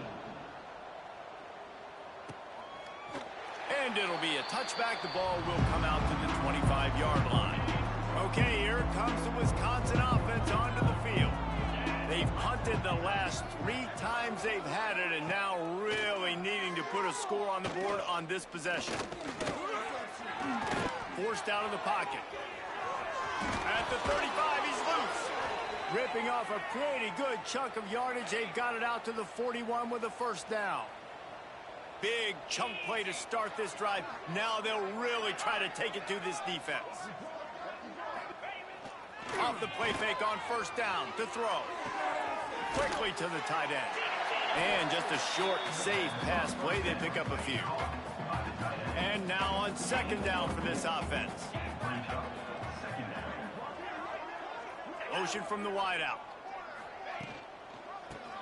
And it'll be a touchback. The ball will come out to the 25-yard line. Okay, here comes the Wisconsin offense onto the field. They've hunted the last 3 times they've had it, and now really needing to put a score on the board on this possession. Forced out of the pocket. At the 35, he's loose. Ripping off a pretty good chunk of yardage. They've got it out to the 41 with a first down. Big chunk play to start this drive. Now they'll really try to take it to this defense. Off the play fake on first down to throw. Quickly to the tight end. And just a short, safe pass play. They pick up a few. And now on second down for this offense. Motion from the wideout.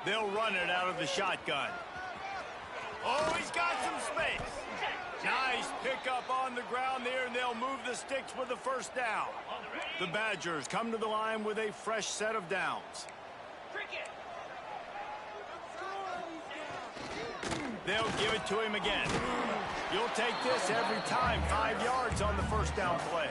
They'll run it out of the shotgun. Oh, he's got some space. Nice pickup on the ground there, and they'll move the sticks with the first down. The Badgers come to the line with a fresh set of downs. They'll give it to him again. You'll take this every time. 5 yards on the first down play.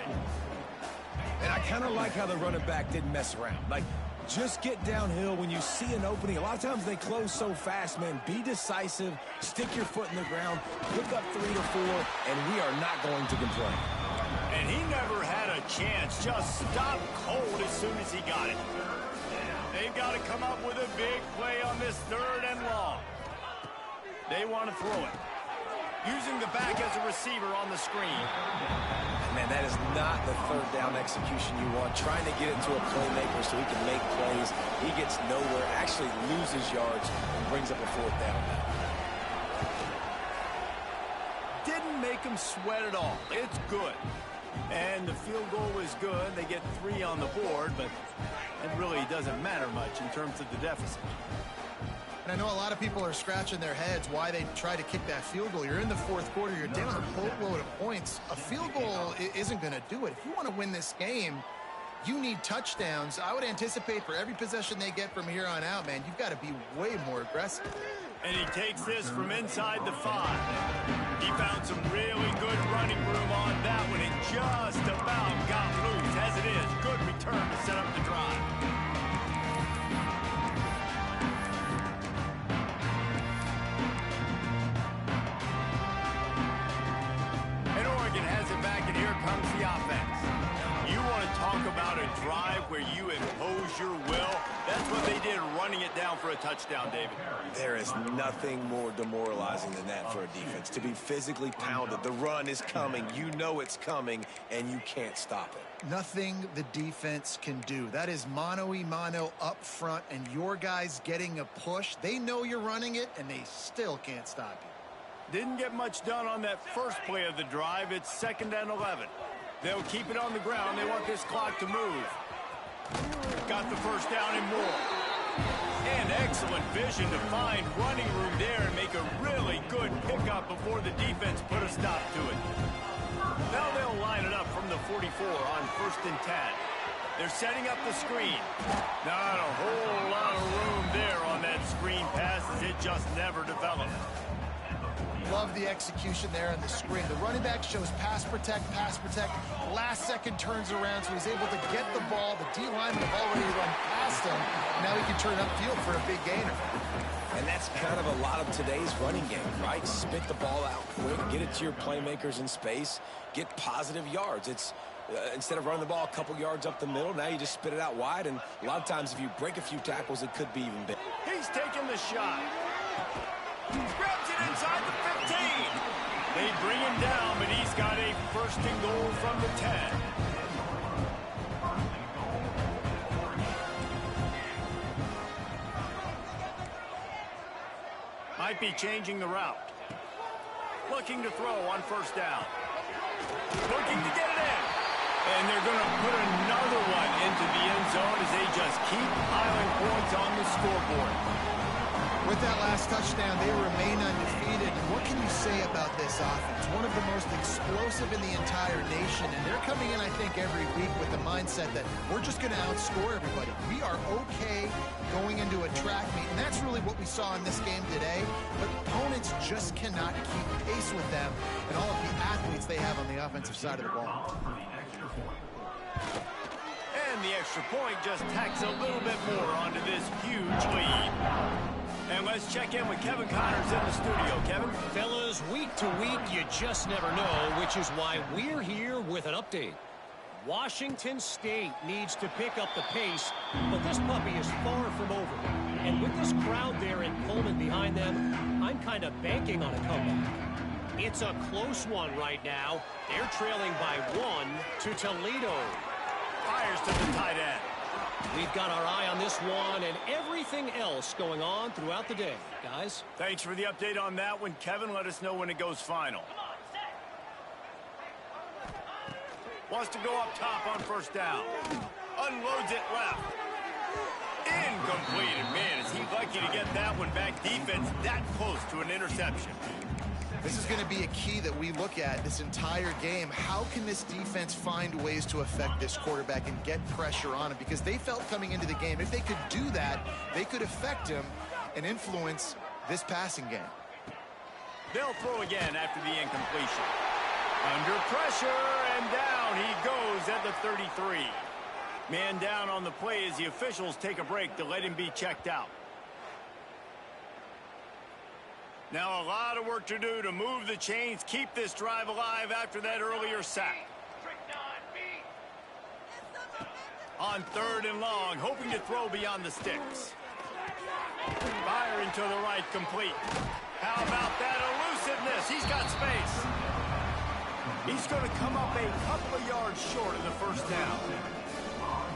And I kind of like how the running back didn't mess around. Like, just get downhill when you see an opening. A lot of times they close so fast, man. Be decisive, stick your foot in the ground, pick up 3 to 4, and we are not going to complain. And he never had a chance. Just stopped cold as soon as he got it. They've got to come up with a big play on this 3rd and long. They want to throw it. Using the back as a receiver on the screen. Man, that is not the 3rd down execution you want. Trying to get it to a playmaker so he can make plays. He gets nowhere, actually loses yards, and brings up a 4th down. Didn't make him sweat at all. It's good. And the field goal is good. They get 3 on the board, but it really doesn't matter much in terms of the deficit. And I know a lot of people are scratching their heads why they try to kick that field goal. You're in the 4th quarter. You're down a boatload of points. A field goal isn't going to do it. If you want to win this game, you need touchdowns. I would anticipate for every possession they get from here on out, man, you've got to be way more aggressive. And he takes this from inside the 5. He found some really good running room on that one and just about got loose. As it is, good return to set up the drive. Has it back, and here comes the offense. You want to talk about a drive where you impose your will? That's what they did, running it down for a touchdown, David. There is nothing more demoralizing than that for a defense, to be physically pounded. The run is coming. You know it's coming, and you can't stop it. Nothing the defense can do. That is mano-a-mano up front, and your guys getting a push. They know you're running it, and they still can't stop you. Didn't get much done on that first play of the drive. It's 2nd and 11. They'll keep it on the ground. They want this clock to move. Got the first down and more. And excellent vision to find running room there and make a really good pickup before the defense put a stop to it. Now they'll line it up from the 44 on 1st and 10. They're setting up the screen. Not a whole lot of room there on that screen pass as it just never developed. Love the execution there on the screen. The running back shows pass protect. Last second turns around, so he's able to get the ball. The D linemen have already run past him. Now he can turn upfield for a big gainer. And that's kind of a lot of today's running game, right? Spit the ball out quick, get it to your playmakers in space, get positive yards. It's instead of running the ball a couple yards up the middle, now you just spit it out wide, and a lot of times if you break a few tackles, it could be even bigger. He's taking the shot. Grabs it inside the 15. They bring him down, but he's got a 1st and goal from the 10. Might be changing the route. Looking to throw on 1st down. Looking to get it in. And they're going to put another one into the end zone as they just keep piling points on the scoreboard. With that last touchdown, they remain undefeated. And what can you say about this offense? One of the most explosive in the entire nation. And they're coming in, I think, every week with the mindset that we're just going to outscore everybody. We are okay going into a track meet. And that's really what we saw in this game today. But opponents just cannot keep pace with them and all of the athletes they have on the offensive side of the ball. And the extra point just tacks a little bit more onto this huge lead. And let's check in with Kevin Connors in the studio. Kevin? Fellas, week to week, you just never know, which is why we're here with an update. Washington State needs to pick up the pace, but this puppy is far from over. And with this crowd there in Pullman behind them, I'm kind of banking on a comeback. It's a close one right now. They're trailing by 1 to Toledo. Fires to the tight end. We've got our eye on this one and everything else going on throughout the day, guys. Thanks for the update on that one, Kevin. Let us know when it goes final. Wants to go up top on first down. Unloads it left. Incomplete. And man, is he lucky to get that one back. Defense that close to an interception. This is going to be a key that we look at this entire game. How can this defense find ways to affect this quarterback and get pressure on him? Because they felt coming into the game, if they could do that, they could affect him and influence this passing game. They'll throw again after the incompletion. Under pressure, and down he goes at the 33. Man down on the play as the officials take a break to let him be checked out. Now a lot of work to do to move the chains, keep this drive alive after that earlier sack. On 3rd and long, hoping to throw beyond the sticks. Firing to the right, complete. How about that elusiveness? He's got space. He's going to come up a couple of yards short of the first down.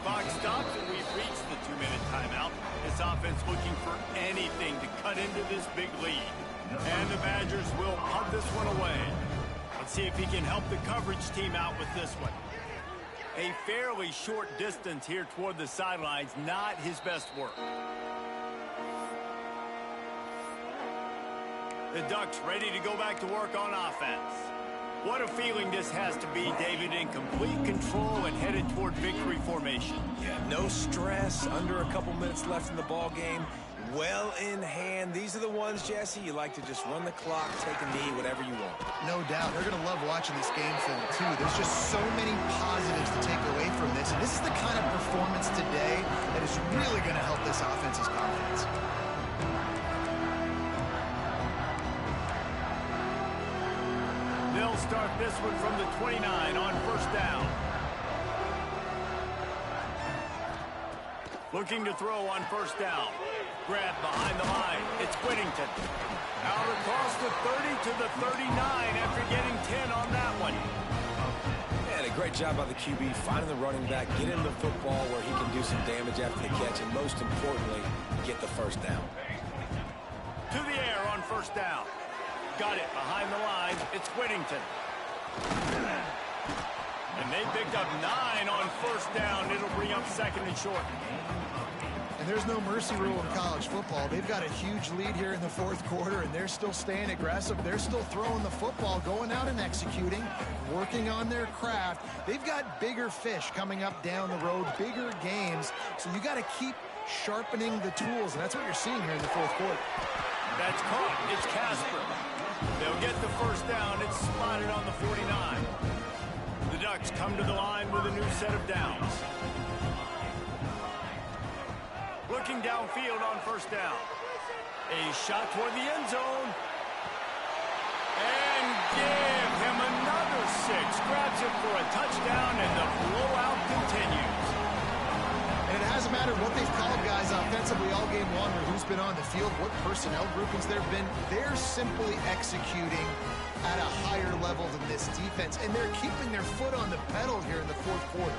Clock stops, and we've reached the 2-minute timeout. This offense looking for anything to cut into this big lead. And the Badgers will punt this one away. Let's see if he can help the coverage team out with this one. A fairly short distance here toward the sidelines, not his best work. The Ducks ready to go back to work on offense. What a feeling this has to be, David, in complete control and headed toward victory formation. Yeah, no stress, under a couple minutes left in the ball game. Well in hand. These are the ones, Jesse, you like to just run the clock, take a knee, whatever you want. No doubt. They're going to love watching this game film, too. There's just so many positives to take away from this. And this is the kind of performance today that is really going to help this offense's confidence. They'll start this one from the 29 on first down. Looking to throw on first down. Grab behind the line. It's Whittington. Out across the 30 to the 39 after getting 10 on that one. And a great job by the QB finding the running back, get him the football where he can do some damage after the catch, and most importantly, get the first down. To the air on first down. Got it behind the line. It's Whittington. And they picked up 9 on first down. It'll bring up 2nd and short. And there's no mercy rule in college football. They've got a huge lead here in the 4th quarter, and they're still staying aggressive. They're still throwing the football, going out and executing, working on their craft. They've got bigger fish coming up down the road, bigger games. So you got to keep sharpening the tools, and that's what you're seeing here in the 4th quarter. That's caught. It's Casper. They'll get the first down. It's spotted on the 49. The Ducks come to the line with a new set of downs. Looking downfield on first down. A shot toward the end zone. And give him another 6. Grabs it for a touchdown, and the blowout continues. And it hasn't mattered what they've called guys offensively all game long or who's been on the field, what personnel groupings there have been. They're simply executing at a higher level than this defense, and they're keeping their foot on the pedal here in the 4th quarter.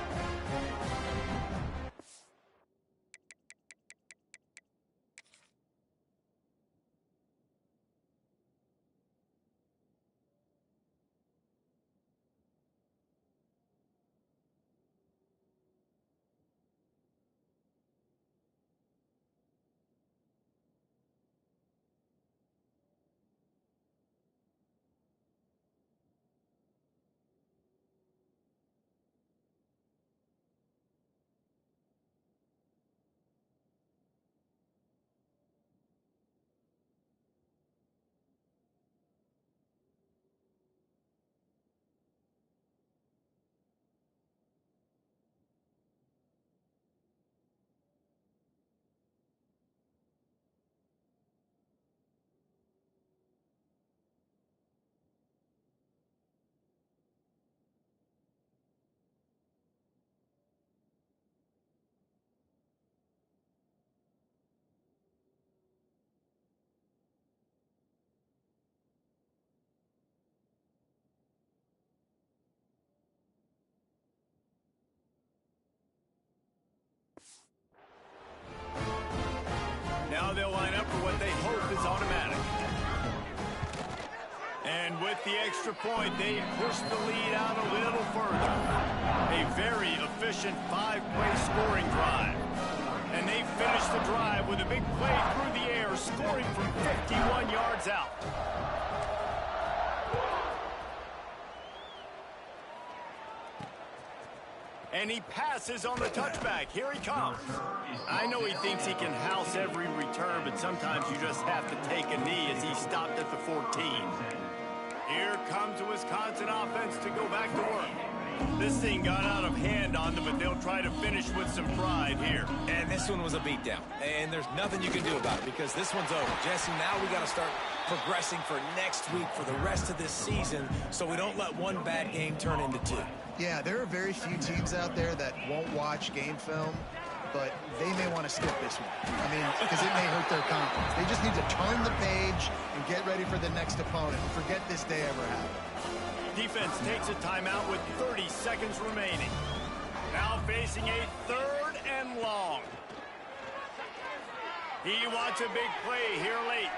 With the extra point, they push the lead out a little further. A very efficient 5-play scoring drive. And they finish the drive with a big play through the air, scoring from 51 yards out. And he passes on the touchback. Here he comes. I know he thinks he can house every return, but sometimes you just have to take a knee as he stopped at the 14. Here comes the Wisconsin offense to go back to work. This thing got out of hand on them, but they'll try to finish with some pride here. And this one was a beatdown. And there's nothing you can do about it because this one's over. Jesse, now we got to start progressing for next week for the rest of this season so we don't let one bad game turn into two. Yeah, there are very few teams out there that won't watch game film, but they may want to skip this one. I mean, because it may hurt their confidence. They just need to turn the page and get ready for the next opponent. Forget this day ever happened. Defense takes a timeout with 30 seconds remaining. Now facing a 3rd and long. He wants a big play here late.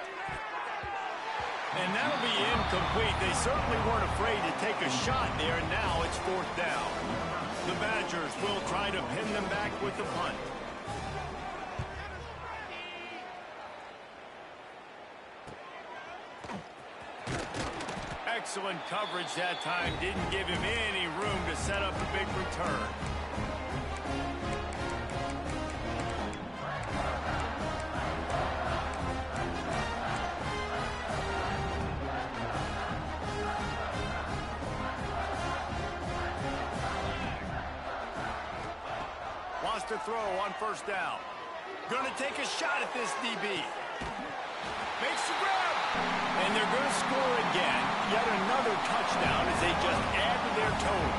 And that'll be incomplete. They certainly weren't afraid to take a shot there, and now it's 4th down. The Badgers will try to pin them back with the punt. Excellent coverage that time. Didn't give him any room to set up a big return. Wants to throw on 1st down. Going to take a shot at this DB. Makes the grab. And they're going to score again. Yet another touchdown as they just add to their total.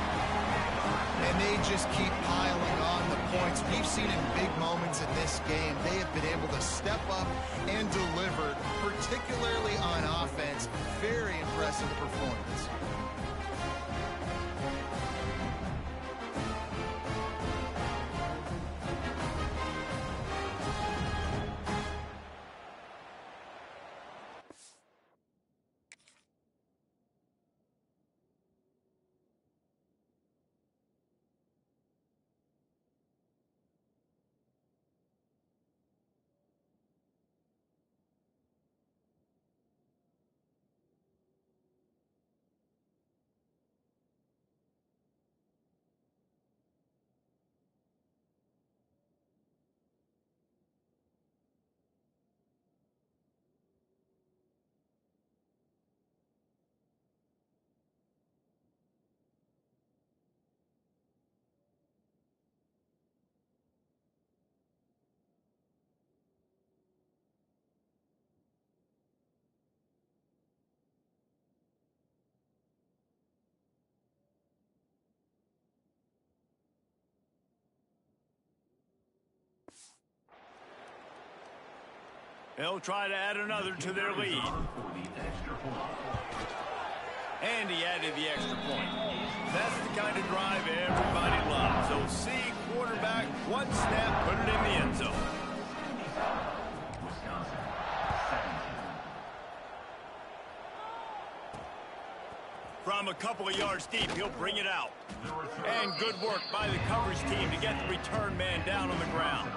And they just keep piling on the points. We've seen in big moments in this game, they have been able to step up and deliver, particularly on offense. Very impressive performance. They'll try to add another to their lead. And he added the extra point. That's the kind of drive everybody loves. So see quarterback, one snap, put it in the end zone. From a couple of yards deep, he'll bring it out. And good work by the coverage team to get the return man down on the ground.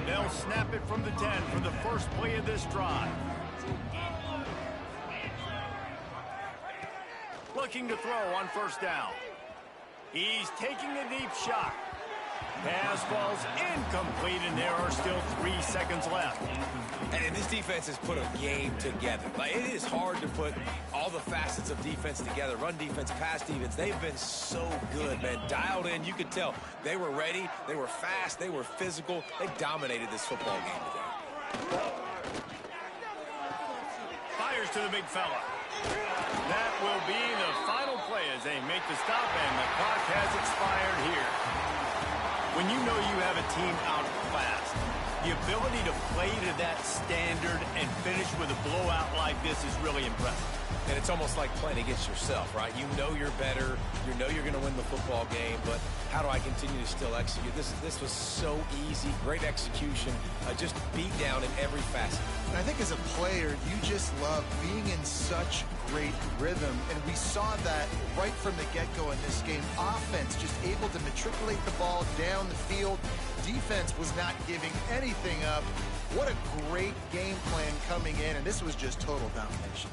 They'll snap it from the 10 for the first play of this drive. Looking to throw on 1st down. He's taking a deep shot. Pass falls incomplete, and there are still 3 seconds left. And this defense has put a game together. Like, it is hard to put all the facets of defense together. Run defense, pass defense. They've been so good, man. Dialed in. You could tell they were ready. They were fast. They were physical. They dominated this football game today. Fires to the big fella. That will be the final play as they make the stop, and the clock has expired here. When you know you have a team outclassed, the ability to play to that standard and finish with a blowout like this is really impressive. And it's almost like playing against yourself, right? You know you're better. You know you're going to win the football game, but how do I continue to still execute? This was so easy. Great execution. Just beat down in every facet. And I think as a player, you just love being in such great rhythm. And we saw that right from the get-go in this game. Offense just able to matriculate the ball down the field. Defense was not giving anything up. What a great game plan coming in, and this was just total domination.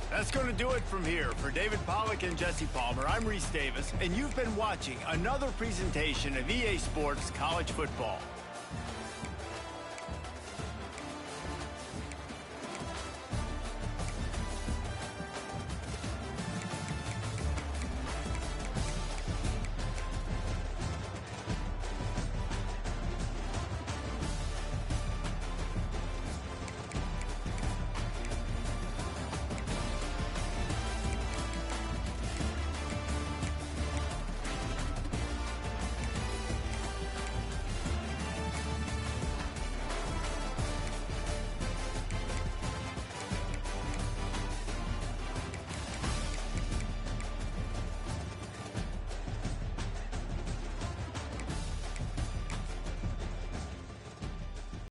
That's going to do it from here. For David Pollack and Jesse Palmer, I'm Reese Davis, and you've been watching another presentation of EA Sports College Football.